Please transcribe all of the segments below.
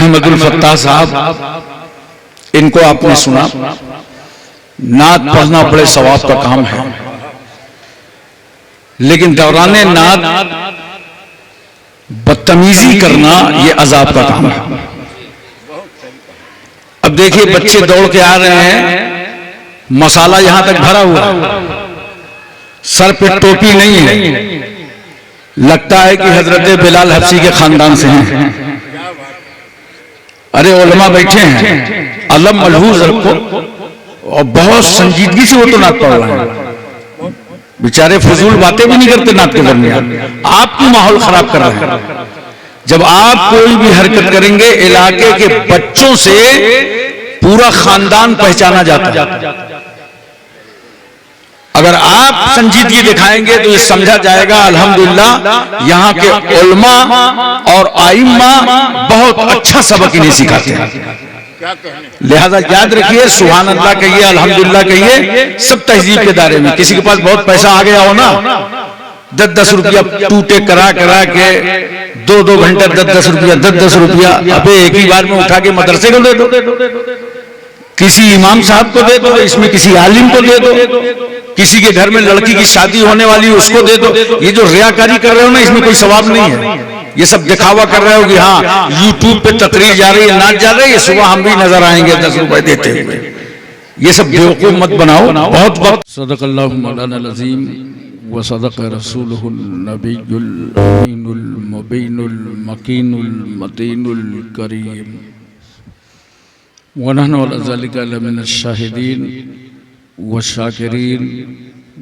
Ahmadul Fattah साहब, इनको आपने सुना। नात पढ़ना बड़े सवाब का काम है, लेकिन दौराने नात बदतमीजी करना यह अजाब का काम है। अब देखिए बच्चे दौड़ के आ रहे हैं, मसाला यहां तक भरा हुआ है, सर पे टोपी नहीं है, लगता है कि हजरत बिलाल हबशी के खानदान से हैं। अरे उलमा बैठे हैं, अलम मलहूज रखो, और बहुत संजीदगी से वो तो नात पढ़ रहे हैं। बेचारे फजूल बातें भी नहीं करते नात के दरमियान, आप क्यों माहौल खराब कर रहे हैं? जब आप कोई भी हरकत करेंगे, इलाके के बच्चों से पूरा खानदान पहचाना जाता है। अगर आप संजीदगी दिखाएंगे तो ये समझा जाएगा अल्हम्दुलिल्लाह यहाँ के उलमा और आइम्मा बहुत अच्छा सबक इन्हें सिखाते हैं। लिहाजा याद रखिए, सुभान अल्लाह कहिए, अल्हम्दुलिल्लाह कहिए, सब तहजीब के दायरे में। किसी के पास बहुत पैसा आ गया हो ना, 10-10 रुपया टूटे करा करा के 2-2 घंटे 10-10 रुपया 10-10 रुपया, अबे एक ही बार में उठा के मदरसे को दे दो, किसी इमाम साहब को दे दो, इसमें किसी आलिम को दे दो, किसी के घर में लड़की की शादी होने वाली उसको दे दो। ये जो रियाकारी कर रहे हो ना, इसमें कोई सवाब नहीं है। ये सब दिखावा कर रहे हो कि हाँ यूट्यूब पे तकरीर जा रही है, नाच जा रही है, सुबह हम भी नजर आएंगे 10 रुपए देते हुए। ये सब बेवकूफ मत बनाओ। बहुत बहुत सदक़ल्लाहु मौलाना अज़ीम व सदक़ रसूलुहुन नबियुल अमीनुल मुबीनुल मकीनुल मतीनुल करीम व नहनु अला ज़ालिका लमिनश शाहिदीन व शाकिरीन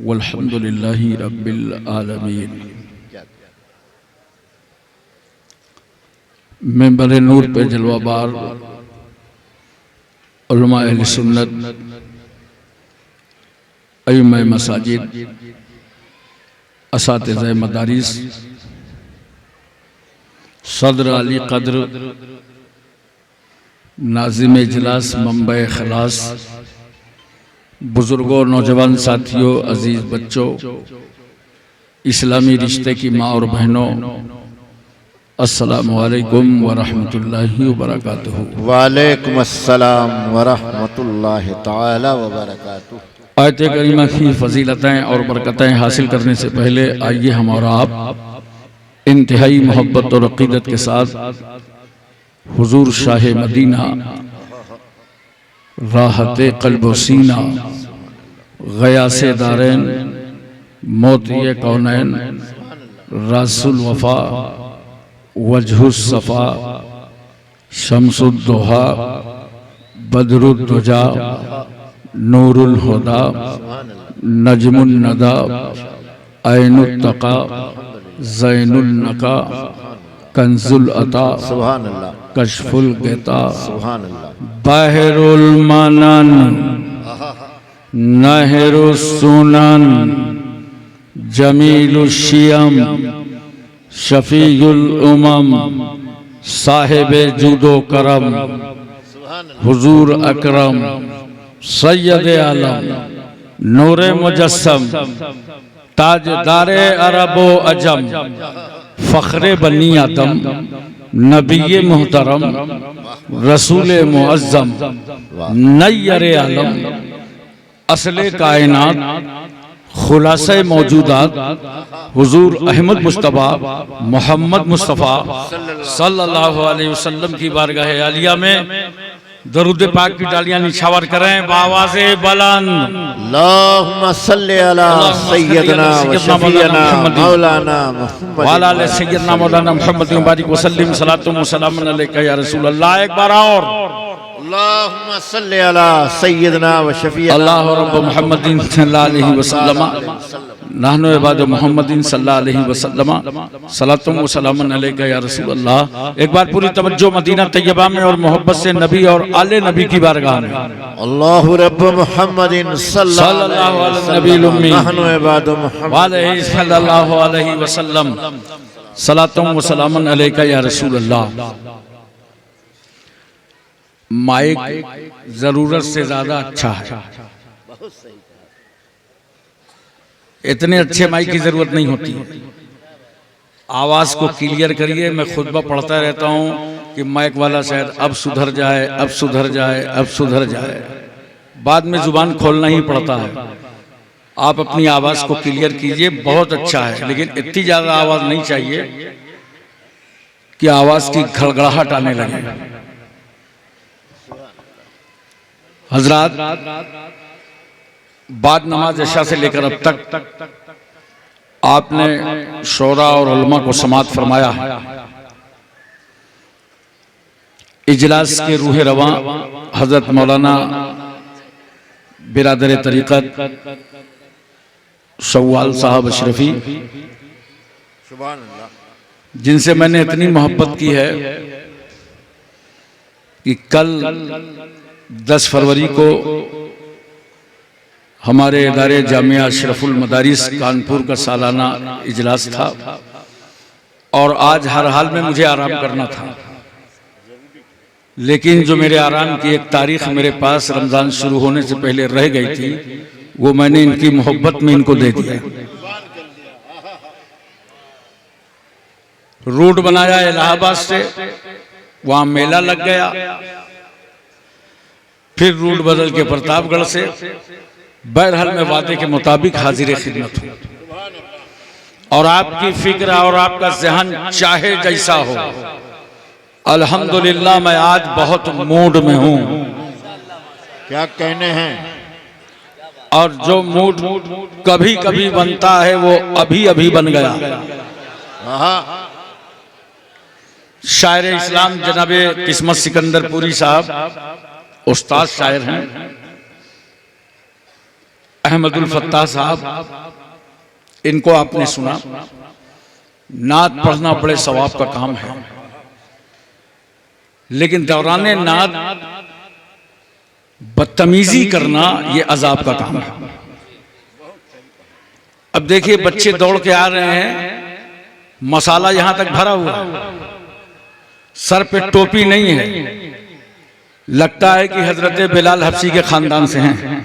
वल्हम्दुलिल्लाहि रब्बिल आलमीन। मेंबर नूर पे जलवाबार उलमा अहले सुन्नत, अइम्मा मसाजिद, असातिज़ा मदारिस, सदर अली कद्र, नाज़िम इजलास, मंबा खलास, बुजुर्गों, नौजवान साथियों, अजीज बच्चों, इस्लामी रिश्ते की माँ और बहनों, अस्सलामु अलैकुम व रहमतुल्लाहि व बरकातुहू। वालेकुम अस्सलाम व रहमतुल्लाहि ताला व बरकातुहू। आयत करीमा की फजीलतें और बरकतें हासिल करने से पहले आइए हम और आप इंतहाई मोहब्बत और अकीदत के साथ हुजूर शाह मदीना, राहत क़ल्ब व सीना, ग़यासे दारैन, मोतिए कौनैन, रासुल वफ़ा, वजहुस सफ़ा, शम्सुद दुहा, बदरुद दुजा, नूरुल हुदा, नजमुन नदा, ऐनुत तक़ा, ज़ैनुल नक़ा, कंजुल अता, कशफुल ग़िता, बाहिरुल मनन, नहरुस सुनन, जमीलुश शियम, शफीउल उमम, साहिबे जुदो करम, हुजूर अकरम, सैयद आलम, नूरे मुजस्सम, ताजदारे अरबो अजम, फ़ख्रे बनी आदम, नबी मुहतरम, रसूल मुअज़्ज़म, नय्यर आलम, असले कायनात, खुलासे मौजूदात, हुजूर अहमद मुस्तफ़ा मोहम्मद मुस्तफ़ा सल्लल्लाहु अलैहि वसल्लम की बारगाह आलिया में दरूद पाक की डालियां निछावर करें बावाज़े बुलंद। अल्लाहुम्मा सल्ली अला सय्यदना व शफीअना मौलाना मुहम्मद व अला सय्यदना मौलाना मुहम्मद व बारिक व सल्लिम सलातु व सलामुन अलैका या रसूल अल्लाह। एक बार और अल्लाहुम्मा सल्ली अला सय्यदना व शफीअना अल्लाह रब्ब मुहम्मदिन सल्लल्लाहु अलैहि वसल्लम, नहनु इबाद मुहम्मदिन सल्लल्लाहु अलैहि वसल्लम, सलातु व सलामुन अलैका या रसूल अल्लाह। एक बार पूरी तवज्जो मदीना तैयबा में और मोहब्बत से नबी और आले नबी की बारगाह में। अल्लाहु रब्ब मुहम्मदिन सल्लल्लाहु अलैहि वसल्लम, नहनु इबाद मुहम्मद सल्लल्लाहु अलैहि वसल्लम, सलातु व सलामुन अलैका या रसूल अल्लाह। माइक जरूरत से ज्यादा अच्छा है, इतने अच्छे माइक की जरूरत नहीं होती। आवाज को क्लियर करिए। मैं खुतबा पढ़ता रहता हूँ, कि माइक वाला शायद अब सुधर जाए, अब सुधर जाए, अब सुधर जाए। बाद में जुबान खोलना ही पड़ता है। आप अपनी आवाज को क्लियर कीजिए, बहुत अच्छा है, लेकिन इतनी ज्यादा आवाज नहीं चाहिए कि आवाज की घड़घड़ाहट आने लगे। हजरात, बाद नमाज इशा से लेकर अब तक आपने शोरा और उलमा को समाअत फरमाया है। इजलास के रूह रवां हजरत मौलाना बिरादर तरीक़त शव्वाल साहब अशरफी, सुभान अल्लाह, जिनसे मैंने इतनी मोहब्बत की है कि कल 10 फरवरी को हमारे इदारे जामिया अशरफुल मदारिस कानपुर का सालाना इजलास था और आज हर हाल में मुझे आराम करना था, लेकिन जो मेरे आराम की एक तारीख मेरे पास रमज़ान शुरू होने से पहले रह गई थी, वो मैंने इनकी मोहब्बत में इनको दे दिया। रोड बनाया इलाहाबाद से, वहां मेला लग गया, फिर रूट बदल के प्रतापगढ़ से। बहरहाल में वादे के मुताबिक हाजिर खिदमत हूं और आपकी फिक्र और आपका ज़हन चाहे जैसा हो, अल्हम्दुलिल्लाह मैं आज बहुत मूड में हूं। क्या कहने हैं? और जो मूड कभी कभी बनता है वो अभी अभी बन गया। शायर इस्लाम जनाबे किस्मत सिकंदरपुरी साहब उस्ताद शायर हैं, अहमदुल फत्ताह साहब, इनको आपने सुना। नात पढ़ना बड़े सवाब का काम है, लेकिन दौराने नात बदतमीजी करना ये अजाब का काम है। अब देखिए, बच्चे दौड़ के आ रहे हैं, मसाला यहां तक भरा हुआ है, सर पे टोपी नहीं है, लगता है कि हजरत बिलाल हफ्सी के खानदान से हैं।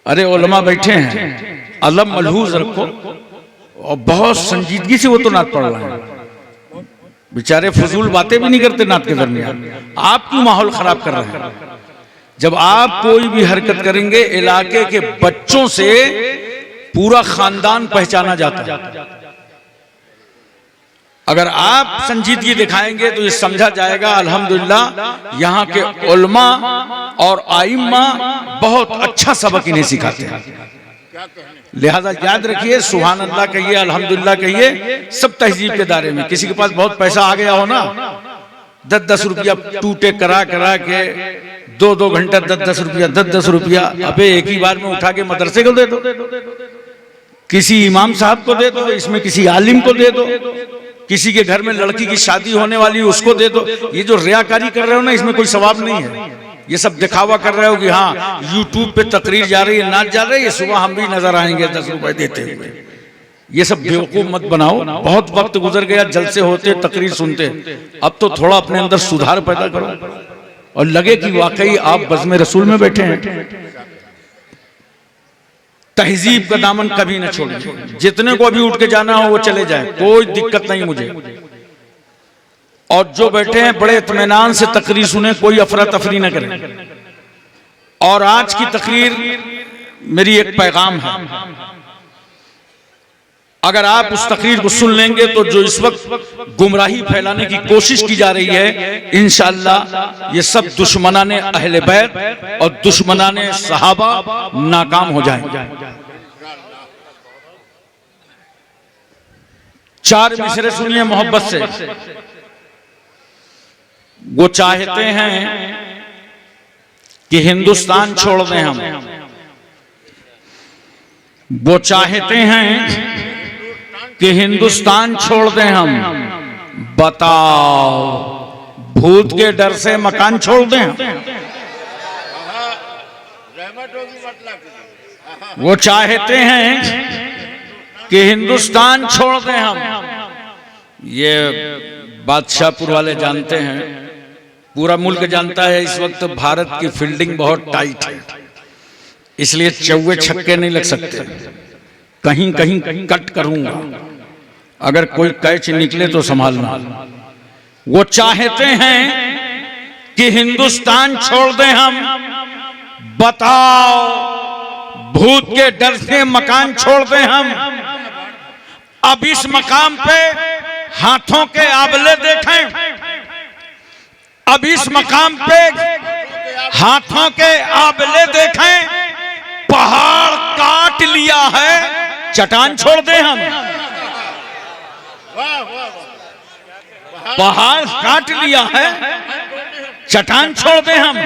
अरे उलमा बैठे हैं, अलम मलहूज रखो, और बहुत संजीदगी से वो तो नात पढ़ रहे हैं। बेचारे फजूल बातें भी नहीं करते नात के दरमियान, आप क्यों माहौल खराब कर रहे हैं? जब आप कोई भी हरकत करेंगे, इलाके के बच्चों से पूरा खानदान पहचाना जाता है। अगर आप संजीदगी दिखाएंगे तो ये समझा जाएगा अल्हम्दुलिल्लाह यहाँ के उलमा और आइम्मा बहुत अच्छा सबक इन्हें सिखाते हैं। लिहाजा याद रखिए, सुभान अल्लाह कहिए, अल्हम्दुलिल्लाह कहिए, सब तहजीब के दायरे में। किसी के पास बहुत पैसा आ गया हो ना, 10-10 रुपया टूटे करा करा के 2-2 घंटा 10-10 रुपया 10-10 रुपया, अबे एक ही बार में उठा के मदरसे को दे दो, किसी इमाम साहब को दे दो, इसमें किसी आलिम को दे दो, किसी के घर में लड़की की शादी होने वाली है उसको दे दो। ये जो रियाकारी कर रहे हो ना, इसमें कोई सवाब नहीं है। ये सब दिखावा कर रहे हो कि हाँ यूट्यूब पे तकरीर जा रही है, नाच जा रही है, सुबह हम भी नजर आएंगे 10 रुपए देते हुए। ये सब बेवकूफ मत बनाओ। बहुत वक्त गुजर गया जलसे होते, तकरीर सुनते, अब तो थोड़ा अपने अंदर सुधार पैदा करो और लगे कि वाकई आप बज़्म रसूल में बैठे हैं। तहजीब का दामन कभी न छोड़िए, जितने को भी उठ के जाना हो वो चले जाए, कोई दिक्कत नहीं मुझे। और जो बैठे हैं बड़े इत्मीनान से तकरीर सुने, कोई अफरा तफरी न करें। और आज की तकरीर मेरी एक पैगाम है, अगर आप उस तकरीर को सुन लेंगे तो जो इस वक्त गुमराही फैलाने की कोशिश की जा रही है, इंशाअल्लाह ये सब दुश्मनाने अहले बैत और दुश्मनाने सहाबा नाकाम हो जाएंगे। 4 मिसरे सुनिए मोहब्बत से। वो चाहते हैं कि हिंदुस्तान छोड़ दें हम, वो चाहते हैं कि हिंदुस्तान छोड़ दें हम। बताओ, भूत के डर से मकान छोड़ दें हम? वो चाहते हैं कि हिंदुस्तान छोड़ दें हम। ये बादशाहपुर वाले जानते हैं, पूरा मुल्क जानता है इस वक्त भारत की फील्डिंग बहुत टाइट है, इसलिए चौवे छक्के नहीं लग सकते। कहीं कहीं कट करूंगा, अगर कोई कैच निकले तो संभालना। वो चाहते हैं कि हिंदुस्तान छोड़ दें हम। बताओ, भूत के डर से मकान छोड़ दें हम। अब इस मकाम पे हाथों के आबले देखें, अब इस मकाम पे हाथों के आबले देखें। पहाड़ काट लिया है, चट्टान छोड़ दें हम। पहाड़ काट लिया है, चट्टान छोड़ दें हम।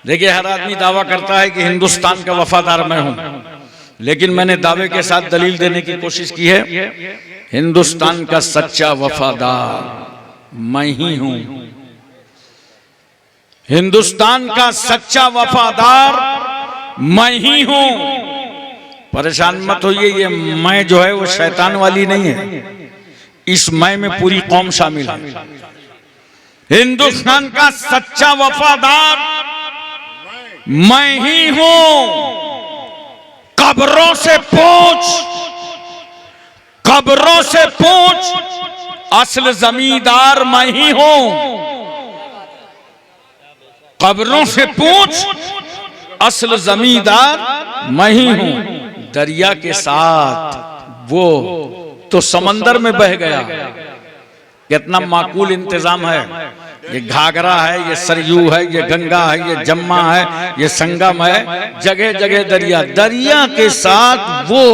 देखिए, हर आदमी दावा करता है कि हिंदुस्तान का वफादार मैं हूं, लेकिन मैंने दावे के साथ दलील देने की कोशिश की है। हिंदुस्तान का सच्चा वफादार मैं ही हूं। हिंदुस्तान का सच्चा वफादार मैं ही हूं। परेशान मत होइए, ये मैं जो है वो शैतान वाली नहीं है, इस मैं में पूरी कौम शामिल है। हिंदुस्तान का सच्चा वफादार मैं ही हूं। कब्रों से पूछ, कब्रों से पूछ, असल जमींदार मैं ही हूं। कब्रों से पूछ, असल जमींदार मैं ही हूं। दरिया के साथ वो तो समंदर में बह गया। कितना माकूल इंतजाम है। ये घाघरा है, ये सरयू है, ये गंगा है, ये जम्मा है, ये संगम है, जगह जगह दरिया। दरिया के साथ वो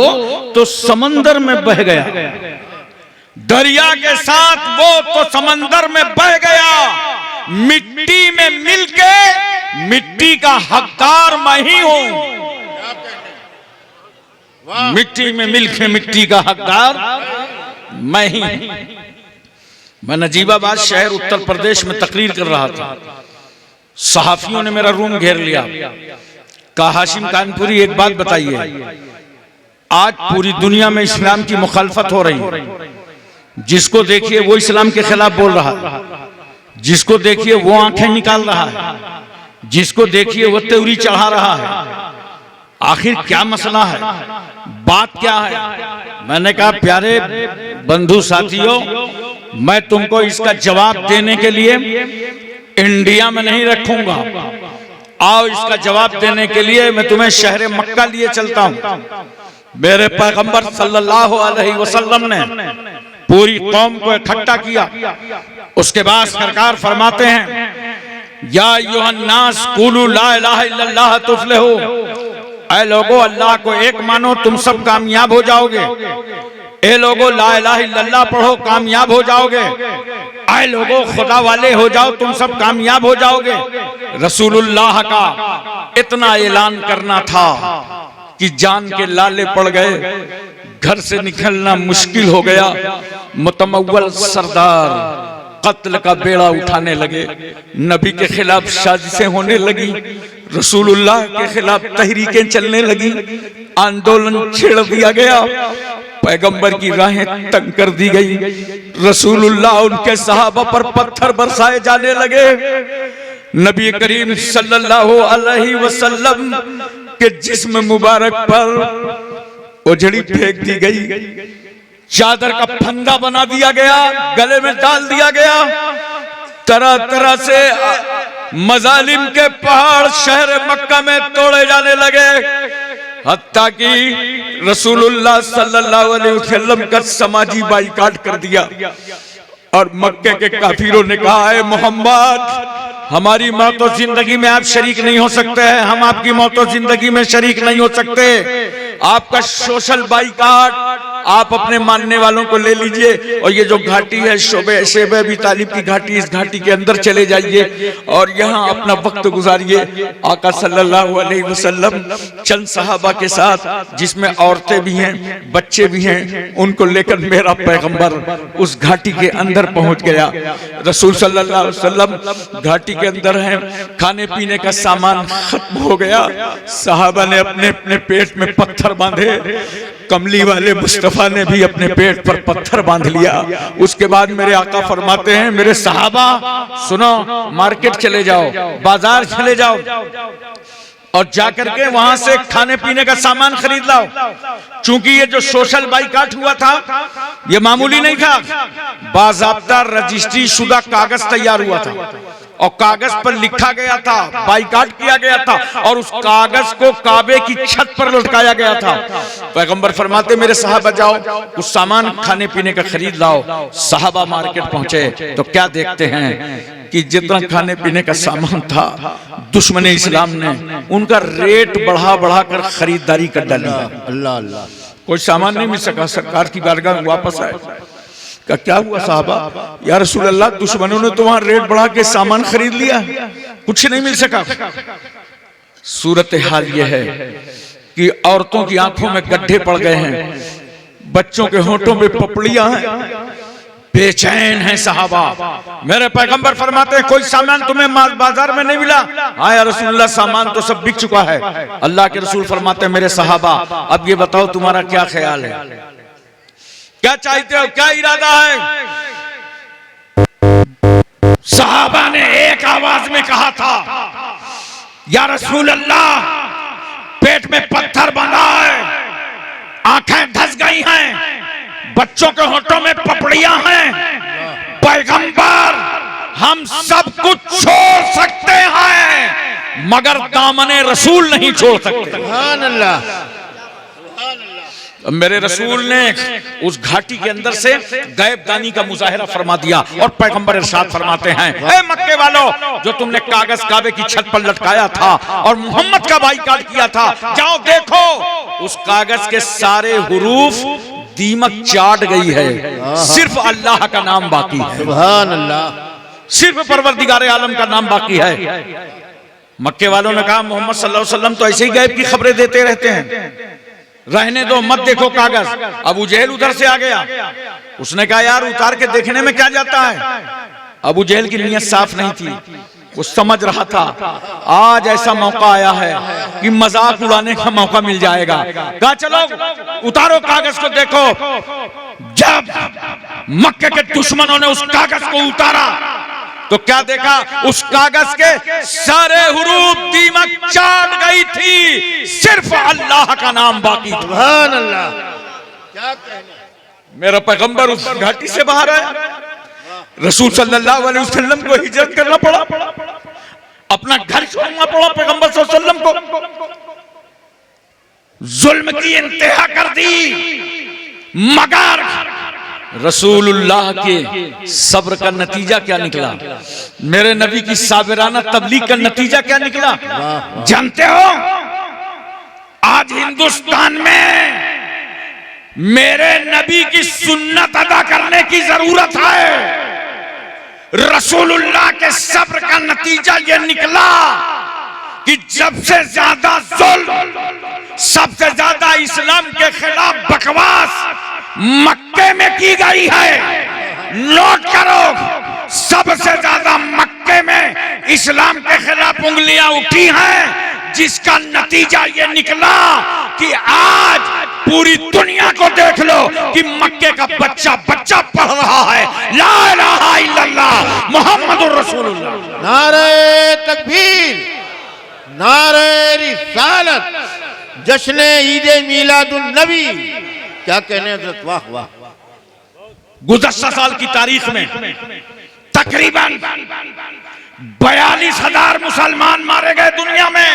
तो समंदर में बह गया। दरिया के साथ वो तो समंदर में बह गया। मिट्टी में मिलके मिट्टी का हकदार मैं ही हूं। मिट्टी में मिलके मिट्टी का हकदार मैं ही। मैं नजीबाबाद शहर उत्तर प्रदेश में तकरीर कर रहा था। सहाफियों ने मेरा रूम घेर लिया। कहा, हाशिम कानपुरी एक बात बताइए, आज पूरी दुनिया में इस्लाम की मुखालफत हो रही है। जिसको देखिए वो इस्लाम के खिलाफ बोल रहा है, जिसको देखिए वो आंखें निकाल रहा है, जिसको देखिए वो त्योरी चढ़ा रहा है। आखिर क्या मसला है, बात क्या है? मैंने कहा, प्यारे बंधु साथियों, मैं तुमको इसका जवाब देने के लिए इंडिया में नहीं रखूंगा। आओ, इसका जवाब देने के लिए मैं तुम्हें शहर मक्का लिए चलता हूं। मेरे पैगंबर सल्लल्लाहु अलैहि वसल्लम ने पूरी कौम को इकट्ठा किया। उसके बाद सरकार फरमाते हैं, या अय्युहन्नास कुलू ला इलाहा इल्लल्लाह तुफ्लिहू। ऐ लोगो, अल्लाह को एक मानो, तुम सब कामयाब हो जाओगे। ए लोगो, ला इलाहा इल्लल्लाह पढ़ो, कामयाब हो जाओगे। ऐ लोगो, खुदा वाले हो जाओ, तुम सब कामयाब हो जाओगे। रसूलुल्लाह का इतना ऐलान करना था कि जान के लाले पड़ गए। घर से निकलना मुश्किल हो गया। मुतमव्वल सरदार कत्ल का बेड़ा उठाने लगे। नबी के खिलाफ साजिशें होने लगी, रसूलुल्लाह के खिलाफ तहरीकें चलने लगी, आंदोलन छेड़ दिया गया, पैगंबर की राहें तंग कर दी गई। रसूलुल्लाह उनके सहाबा पर पत्थर बरसाए जाने लगे। नबी करीम सल्लल्लाहु अलैहि वसल्लम के जिस्म मुबारक पर उजड़ी फेंक दी गई। चादर का फंदा बना दिया गया, गले में डाल दिया गया। तरह तरह से मजालिम के पहाड़ शहर मक्का में तोड़े जाने लगे, हत्ता कि रसूलुल्लाह सल्लल्लाहु अलैहि वसल्लम का समाजी बाइकाट कर दिया। और मक्के के काफिरों ने कहा, है मोहम्मद, हमारी मौत और जिंदगी में आप शरीक नहीं हो सकते हैं, हम आपकी मौत और जिंदगी में शरीक नहीं हो सकते। आपका सोशल बाइकाट आप अपने मानने वालों को ले लीजिए, और ये जो घाटी है शेब अबी तालिब की घाटी, इस घाटी के अंदर चले जाइए और यहाँ अपना वक्त गुजारिए। आका सल्लल्लाहु अलैहि वसल्लम चंद सहाबा के साथ, जिसमें औरतें भी हैं, बच्चे भी हैं, उनको लेकर मेरा पैगंबर उस घाटी के अंदर पहुंच गया। रसूल सल्लल्लाहु अलैहि वसल्लम घाटी के अंदर हैं, खाने पीने का सामान खत्म हो गया। सहाबा ने अपने अपने पेट में पत्थर बांधे, कमली वाले मुस्तफा ने भी अपने पेट पर पत्थर बांध लिया। उसके बाद मेरे आका फरमाते हैं, मेरे सहाबा सुनो, मार्केट चले जाओ, बाजार चले जाओ और जाकर के वहां से खाने पीने का सामान खरीद लाओ। चूंकि ये जो सोशल बाइकाट हुआ था ये मामूली नहीं था, बाज़ाब्ता रजिस्ट्री शुदा कागज तैयार हुआ था और कागज पर लिखा गया था, बाइकाट किया गया था और उस कागज को काबे की छत पर लटकाया गया था। पैगंबर फरमाते मेरे साहबा जाओ कुछ सामान खाने पीने का खरीद लाओ। साहबा मार्केट पहुंचे तो क्या देखते हैं कि जितना खाने पीने का सामान था दुश्मन इस्लाम ने उनका रेट बढ़ा बढ़ा कर खरीदारी कर डाली। अल्लाह अल्लाह, कोई सामान नहीं मिल सका, सरकार की बारगाह में वापस आए। क्या हुआ साहबा? या रसूल अल्लाह दुश्मनों ने तो वहां रेट बढ़ा के सामान खरीद लिया, कुछ नहीं मिल सका। सूरत हाल यह है कि औरतों की आंखों में गड्ढे पड़ गए हैं, बच्चों के होंठों में पपड़ियां हैं, बेचैन हैं साहबा। मेरे पैगंबर फरमाते हैं कोई सामान तुम्हें बाजार में नहीं मिला? हाँ या रसूल अल्लाह सामान तो सब बिक चुका है। अल्लाह के रसूल फरमाते हैं मेरे साहबा अब ये बताओ तुम्हारा क्या ख्याल है, क्या चाहते हो, क्या इरादा है? साहबा ने एक आवाज में कहा था या रसूल अल्लाह पेट में पत्थर बंधा है, आंखें धस गई हैं, बच्चों के होठों में पपड़ियां हैं, पैगंबर हम सब कुछ छोड़ सकते हैं मगर दामने रसूल नहीं छोड़ सकते। सुभान अल्लाह। मेरे रसूल ने उस घाटी के अंदर से गैबदानी का मुजाहिरा फरमा दिया और पैगंबर इरशाद फरमाते हैं ए मक्के वालों जो तुमने कागज काबे की छत पर लटकाया था और मोहम्मद का बाइकाट किया था, जाओ देखो उस कागज के सारे हुरूफ दीमक चाट गई है, सिर्फ अल्लाह का नाम बाकी है। सुभान अल्लाह, सिर्फ परवरदिगार आलम का नाम बाकी है। मक्के वालों ने कहा मोहम्मद सल्लल्लाहु अलैहि वसल्लम तो ऐसे ही गैब की खबरें देते रहते हैं, रहने दो मत देखो कागज। अबू जहल उधर से आ गया, उसने कहा यार उतार के देखने में क्या जाता है। अबू जहल की नीयत साफ नहीं थी, वो समझ रहा था आज ऐसा मौका आया है कि मजाक उड़ाने का मौका मिल जाएगा। कहा चलो उतारो कागज को देखो। जब मक्के के दुश्मनों ने उस कागज को उतारा तो क्या देखा, उस कागज के सारे हुरूफ दीमक चाट गई थी, सिर्फ अल्लाह का नाम बाकी था। सुभान अल्लाह, क्या कहने। मेरा पैगंबर उस घाटी से बाहर आया, रसूल सल्लल्लाहु अलैहि वसल्लम को हिजरत करना पड़ा, अपना घर छोड़ना पड़ा पैगंबर सल्लल्लाहु अलैहि वसल्लम को, जुल्म की इंतहा कर दी। मगर रसूलुल्लाह के सब्र का नतीजा क्या निकला, मेरे नबी की साबिराना तबलीग का नतीजा क्या निकला जानते हो? आज हिंदुस्तान में मेरे नबी की सुन्नत अदा करने की जरूरत है। रसूलुल्लाह के सब्र का नतीजा यह निकला कि जब से ज्यादा जुल्म, सबसे ज्यादा इस्लाम के खिलाफ बकवास मक्के में की गई है। नोट करो, सबसे ज्यादा मक्के में इस्लाम के खिलाफ उंगलियां उठी हैं, जिसका नतीजा ये निकला कि आज पूरी दुनिया को देख लो कि मक्के का बच्चा बच्चा पढ़ रहा है ला इलाहा इल्लल्लाह मुहम्मदुर रसूलुल्लाह। नारे तकबीर, नारे रिसालत, जश्न ईद मीलादुन नबी। क्या कहने हज़रत, वाह वाह। गुज़श्ता साल की तारीख में तकरीबन 42,000 मुसलमान मारे गए दुनिया में,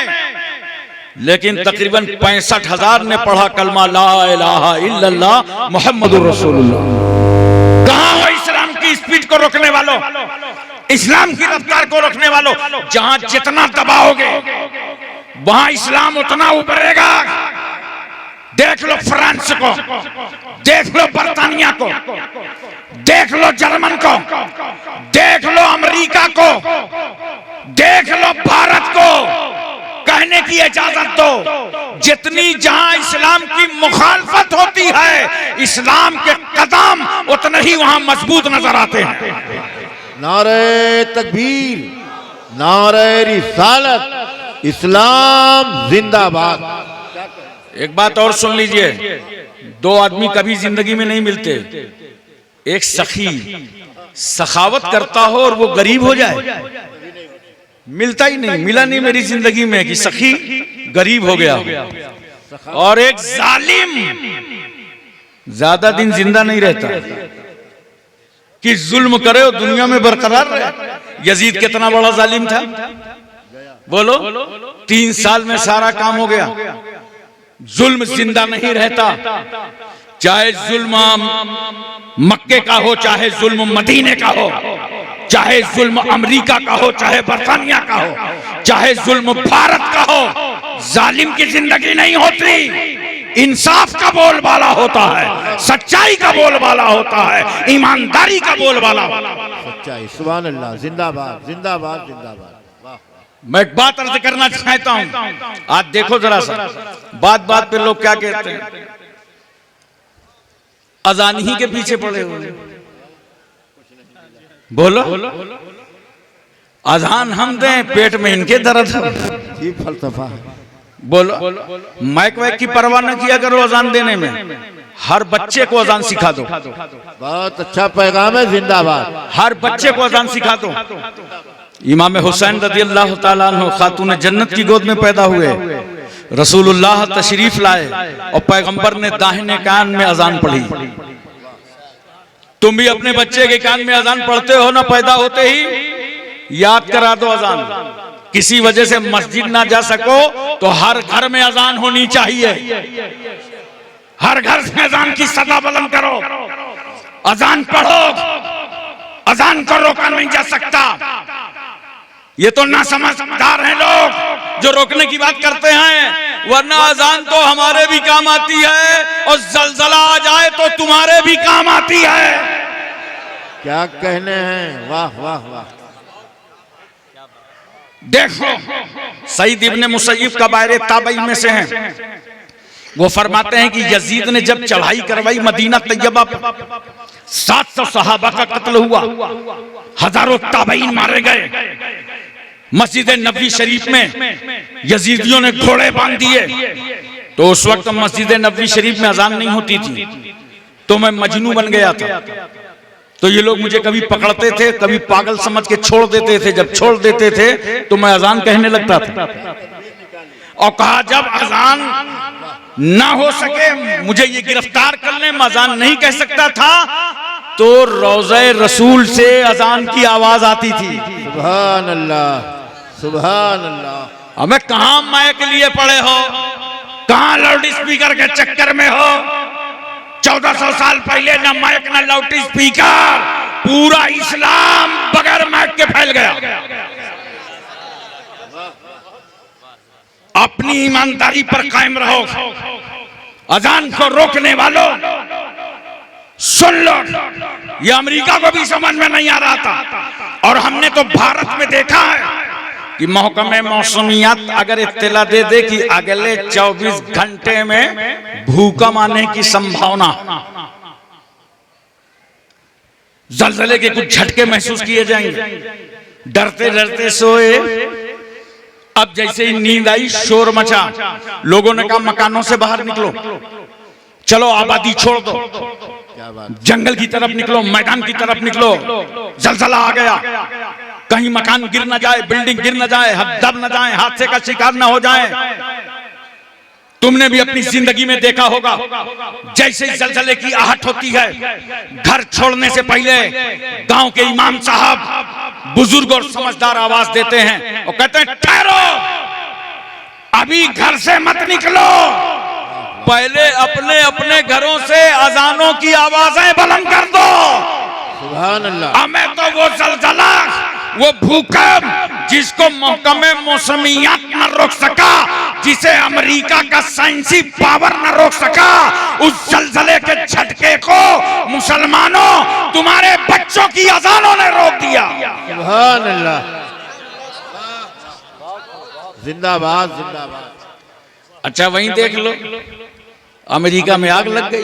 लेकिन तकरीबन 65,000 ने पढ़ा कलमा ला इलाहा इल्लल्लाह मुहम्मदुर रसूलुल्लाह। कहां हो इस्लाम की स्पीड को रोकने वालों, इस्लाम की रफ्तार को रोकने वालों? जहां जितना दबाओगे वहां इस्लाम उतना उभरेगा। देख लो फ्रांस को, देख लो बर्तानिया को, देख लो जर्मन को, देख लो अमेरिका को, देख लो भारत को। कहने की इजाजत दो, जितनी जहां इस्लाम की मुखालफत होती है इस्लाम के कदम उतने ही वहां मजबूत नजर आते हैं। नारे तकबीर, नारे रिसालत, इस्लाम जिंदाबाद। एक बात और सुन लीजिए, दो आदमी कभी जिंदगी में नहीं मिलते। एक सखी सखावत करता हो और वो गरीब हो जाए, मिलता ही नहीं, मिला नहीं मेरी जिंदगी में कि सखी गरीब हो गया और एक जालिम ज्यादा दिन जिंदा नहीं रहता कि जुल्म करे और दुनिया में बरकरार रहे। यजीद कितना बड़ा जालिम था, बोलो। 3 साल में सारा काम हो गया। जुल्म जिंदा नहीं रहता, चाहे जुल्म मक्के का हो, चाहे जुल्म मदीने का हो, चाहे जुल्म अमेरिका का हो, चाहे बरतानिया का हो, चाहे जुल्म भारत का हो। जालिम की जिंदगी नहीं होती, इंसाफ का बोलबाला होता है, सच्चाई का बोलबाला होता है, ईमानदारी का बोलबाला होता है। सच्चाई, सुभान अल्लाह, जिंदाबाद जिंदाबाद जिंदाबाद। मैं एक बात अर्ज करना चाहता हूं, आज देखो जरा सा, बात बात पे लोग क्या कहते हैं, अजान ही के पीछे पड़े हुए। बोलो, अजान हम दें, पेट में इनके दर्द है। फलसफा है। बोलो, माइक वाइक की परवाह न किया करो अजान देने में, हर बच्चे को अजान सिखा दो। बहुत अच्छा पैगाम है, जिंदाबाद। हर बच्चे को अजान सिखा दो। इमाम हुसैन रज़ियल्लाहु ताला अन्हु खातून जन्नत की गोद में पैदा हुए, रसूलुल्लाह तशरीफ लाए और पैगंबर ने दाहिने कान में अजान पढ़ी। तुम भी अपने बच्चे के कान में अजान पढ़ते हो ना, पैदा होते ही याद करा दो अजान। किसी वजह से मस्जिद ना जा सको तो हर घर में अजान होनी चाहिए, हर घर में अजान की सदा बुलंद करो, अजान पढ़ो, अजान को रोका नहीं जा सकता। ये तो ना समझदार हैं लोग जो रोकने की बात करते हैं, वरना अजान तो हमारे भी काम आती है और जलजला आ जाए तो तुम्हारे भी काम आती है। क्या कहने हैं, वाह वाह वाह। देखो, सईद इब्ने मुसय्यब कबायरे ताबई में से हैं, वो फरमाते हैं कि यजीद ने जब चढ़ाई करवाई मदीना तैयबा पर, 700 सहाबा का कत्ल हुआ, हजारों ताबईन मारे गए। मस्जिद नबवी शरीफ में यजीदियों ने घोड़े बांध दिए। तो उस वक्त मस्जिद नबवी शरीफ में अजान नहीं होती थी, तो मैं मजनू बन गया था। तो ये लोग मुझे कभी पकड़ते थे, कभी पागल समझ के छोड़ देते थे। जब छोड़ देते थे तो मैं अजान कहने लगता था और कहा जब अजान ना हो सके, मुझे ये गिरफ्तार कर ले, मैं अजान नहीं कह सकता था, तो रोज़े रसूल से अजान की आवाज आती थी। सुभान अल्लाह, सुभान अल्लाह। हमें कहां माइक लिए पड़े हो, कहां लाउड स्पीकर के चक्कर में हो। 1400 साल पहले ना माइक ना लाउड स्पीकर, पूरा इस्लाम बगैर माइक के फैल गया। अपनी ईमानदारी पर कायम रहो। अजान को रोकने वालों सुन लो, ये अमेरिका को भी समझ में नहीं आ रहा था, और हमने तो भारत में देखा है कि महकमे मौसमियात अगर इत्तला दे दे कि अगले 24 घंटे में भूकंप आने की संभावना, जलजले के कुछ झटके महसूस किए जाएंगे। डरते डरते सोए, अब जैसे ही नींद आई शोर मचा, लोगों ने कहा मकानों से बाहर निकलो, चलो आबादी छोड़ दो, जंगल की तरफ निकलो, मैदान की तरफ निकलो, जलजला आ गया, कहीं मकान गिर न जाए, बिल्डिंग गिर न जाए, दब न जाए, हादसे का शिकार न हो जाए। तुमने भी अपनी जिंदगी में देखा होगा, जैसे जलजले की आहट होती है, घर छोड़ने से पहले गांव के इमाम साहब बुजुर्ग और समझदार आवाज देते हैं और कहते हैं ठहरो, अभी घर से मत निकलो, पहले अपने अपने घरों से अजानों की आवाजें बुलंद कर दो। सुभान अल्लाह। हमें तो वो जलजला, वो भूकंप जिसको महकमे मौसमियात न रोक सका, जिसे अमेरिका का साइंसी पावर न रोक सका, उस जलजले के झटके को मुसलमानों तुम्हारे बच्चों की अजानों ने रोक दिया। सुभान अल्लाह, जिंदाबाद जिंदाबाद। अच्छा वहीं देख लो, अमेरिका में आग लग गई,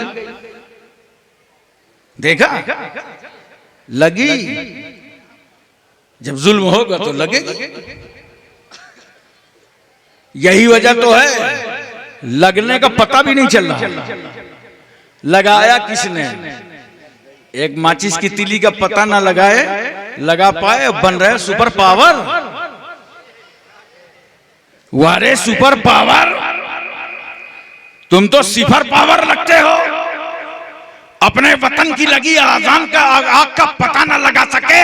देखा, लगी। जब जुल्म होगा तो लगेगी। यही वजह तो है, लगने का पता भी नहीं चल रहा। लगाया किसने? एक माचिस की तीली का पता ना लगाए, लगा पाए, बन रहे सुपर पावर। वारे सुपर पावर, तुम तो सिफर पावर लगते हो। अपने वतन की लगी अजान का आग का पता न लगा सके।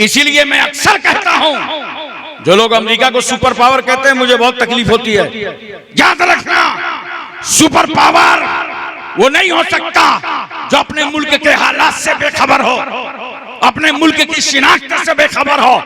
इसीलिए मैं अक्सर कहता हूं, जो लोग अमेरिका को सुपर पावर कहते हैं मुझे बहुत तकलीफ होती है। याद रखना, सुपर पावर वो नहीं हो सकता जो अपने मुल्क के हालात से बेखबर हो, अपने मुल्क की शिनाख्त से बेखबर हो,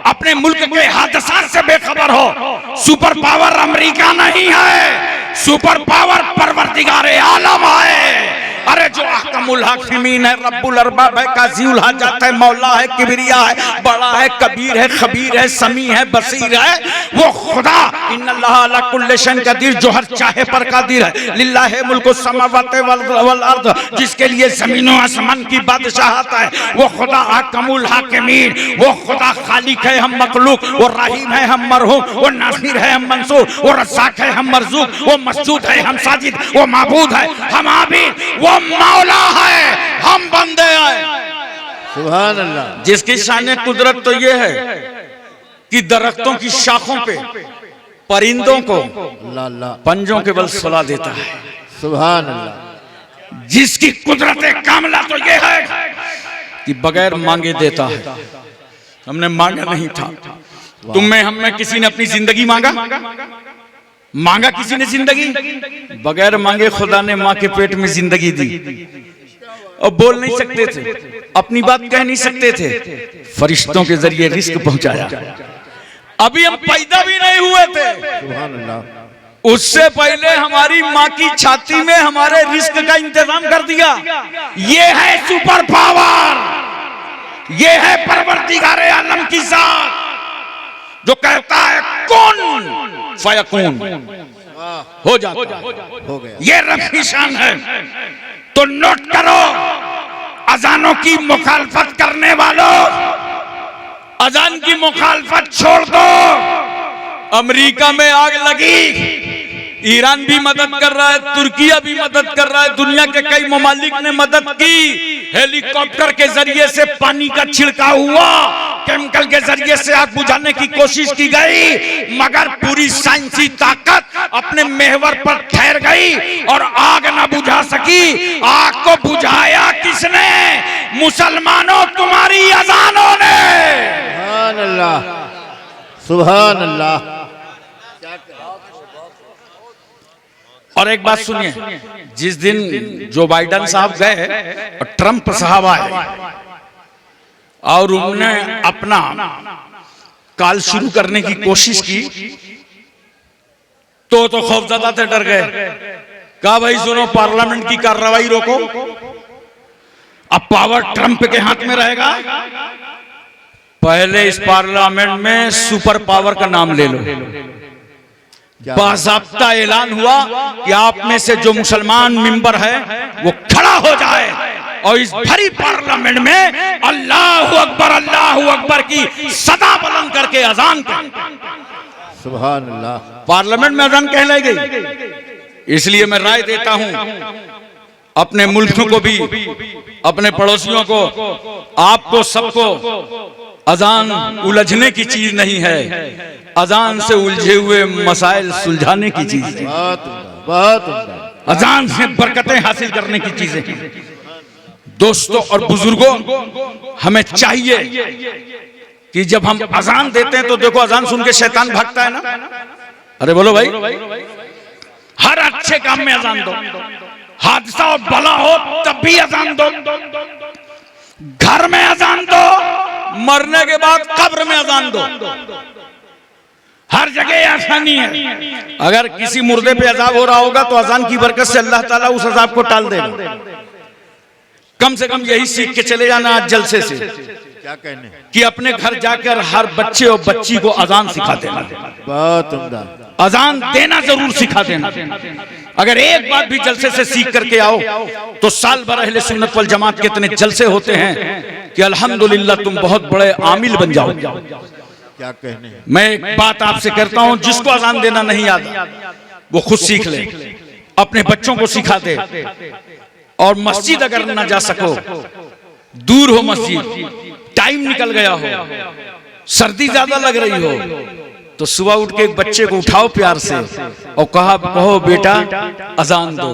अपने मुल्क के हादसात से बेखबर हो। सुपर पावर अमेरिका नहीं है, सुपर पावर परवरदिगारे आलम है। अरे जो अहकमुल हाकिमीन है, रब्बुल अरबाब है, काज़ीउल हाजात है, मौला है, किबरिया है, बड़ा है, कबीर है, खबीर है, समी है, बसीर है, वो खुदा इन्नल्लाह अला कुल्लि शैइन कदीर, जो हर चाहे पर कादिर है। लिल्लाहि मुल्कु समावाति वल अर्द, जिसके लिए जमीनों आसमान की बादशाहत है, वो खुदा अहकमुल हाकिमीन, वो खुदा खालिक है, हम मखलूक, वो रहीम है, हम मरहूम, वो नासिर है, हम मंसूर, वो रज़्ज़ाक है, हम मरज़ूक, वो मसजूद है, हम साजिद, वो माबूद है, हम आबिद, वो मौला है, हम बंदे हैं। सुभान अल्लाह। जिसकी शान कुदरत तो ये है कि दरख्तों की शाखों पे परिंदों को पंजों के बल सुला देता है। सुभान अल्लाह। जिसकी कुदरत कामला तो ये है कि बगैर मांगे देता है। हमने मांगा नहीं था, तुम में हम में किसी ने अपनी जिंदगी मांगा? मांगा किसी ने जिंदगी? बगैर मांगे खुदा ने मां के पेट में जिंदगी दी। और बोल नहीं सकते थे, अपनी बात कह नहीं सकते थे, फरिश्तों के जरिए रिस्क पहुंचाया। अभी हम पैदा भी नहीं हुए थे, सुभान अल्लाह, उससे पहले हमारी मां की छाती में हमारे रिस्क का इंतजाम कर दिया। ये है सुपर पावर, ये है परवरदिगारे आलम की जात, जो कहता है कौन फयकून, हो जाता है, हो गया। ये रब की शान है। तो नोट करो, अजानों की मुखालफत करने वालों, अजान की मुखालफत छोड़ दो। अमेरिका में आग लगी, ईरान भी मदद कर रहा है, तुर्किया भी मदद कर रहा है, दुनिया के कई ममालिक ने मदद की। हेलीकॉप्टर के जरिए से पानी का छिड़काव हुआ, केमिकल के जरिए से आग बुझाने की कोशिश की गई, मगर पूरी साइंसी ताकत अपने महवर पर ठहर गई और आग न बुझा सकी। आग को बुझाया किसने? मुसलमानों, तुम्हारी अजानों ने। सुभान अल्लाह, सुभान अल्लाह। और एक बात सुनिए, जिस दिन जो बाइडेन साहब गए और ट्रंप साहब आए और उन्होंने अपना काल शुरू करने की कोशिश की, तो खौफजदा थे, डर गए। कहा भाई सुनो, पार्लियामेंट की कार्रवाई रोको, अब पावर ट्रंप के हाथ में रहेगा। पहले इस पार्लियामेंट में सुपर पावर का नाम ले लो। बाज़ाब्ता ऐलान हुआ कि आप में से जो मुसलमान मेंबर है वो खड़ा हो जाए और इस भरी पार्लियामेंट में अल्लाहू अकबर की सदा बुलंद करके अजान करें। सुभान अल्लाह। पार्लियामेंट में अजान कहलाई गई। इसलिए मैं राय देता हूं, अपने मुल्कों को भी, अपने पड़ोसियों को, आपको सबको, अजान उलझने की चीज नहीं है, अजान से उलझे हुए मसाइल सुलझाने की चीज है। बहुत अजान से बरकतें हासिल करने की चीजें हैं। दोस्तों और बुजुर्गों, हमें चाहिए कि जब हम अजान देते हैं तो देखो, अजान सुन के शैतान भागता है ना। अरे बोलो भाई, हर अच्छे काम में अजान दो, हादसा और बला हो तब भी अजान दो, घर में अजान दो, मरने के बाद कब्र में अजान दो। हर जगह आसानी है। अगर किसी मुर्दे पे अजाब हो रहा होगा तो अजान की बरकत से अल्लाह ताला उस अजाब को टाल देगा। कम से कम यही सीख के चले जाना आज जलसे से, क्या कहने, कि अपने घर जाकर हर बच्चे और बच्ची को अजान सिखा देना। बहुत उम्दा। अजान देना जरूर सिखा देना। अगर एक बात भी जलसे से सीख करके आओ तो साल भर अहले सुन्नत वल जमात के इतने जलसे होते हैं कि अल्हम्दुलिल्लाह तुम बहुत बड़े आमिल बन जाओ। क्या कहने। मैं एक बात आपसे करता हूं, जिसको अजान देना नहीं आता वो खुद सीख ले, अपने बच्चों को सिखा दे। और मस्जिद अगर ना जा सको, दूर हो मस्जिद, टाइम निकल गया हो, सर्दी ज्यादा लग रही हो, तो सुबह उठ के एक बच्चे को उठाओ प्यार से और कहो बेटा अजान दो।